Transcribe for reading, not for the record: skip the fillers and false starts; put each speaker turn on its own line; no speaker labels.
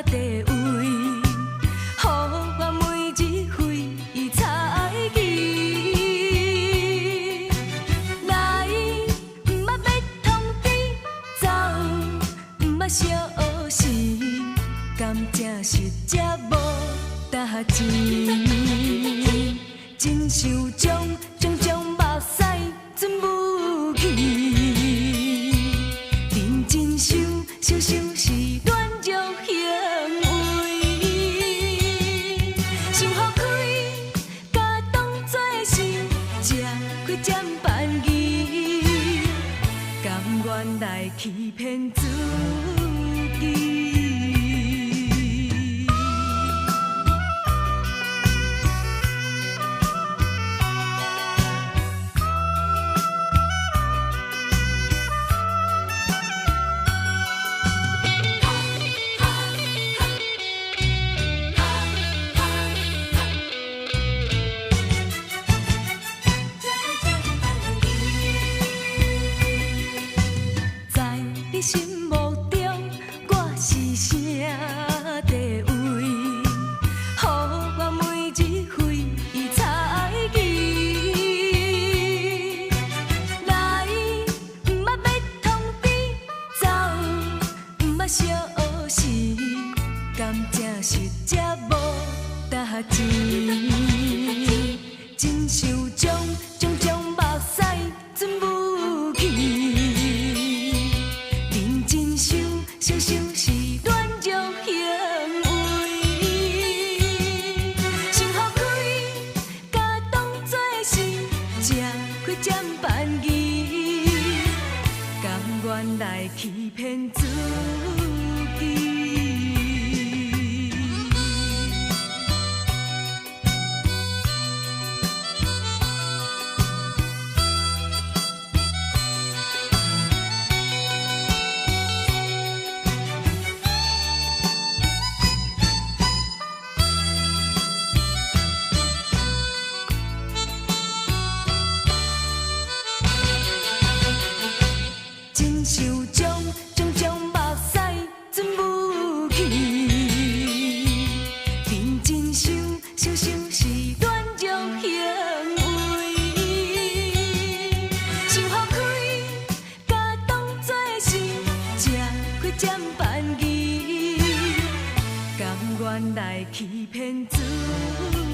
地位，予我每一回猜忌。来，毋捌要通知，走，毋捌小事，甘正是这无代志。真想将目屎全无去，认真想是恋足行为，想予开，甲当作是吃开占便宜，甘愿来欺骗自己。心目中我是啥地位？予我每一回猜忌。来，毋捌要通知，走，毋捌小事，甘正是这无代志。真想将目屎全无去。想是恋足行为，想予开，甲当作是吃开占便宜，甘愿来欺骗自己。真想将目屎全无去，认真想是恋足行为，想予开，甲当作是吃开占便宜，甘愿来欺骗自己。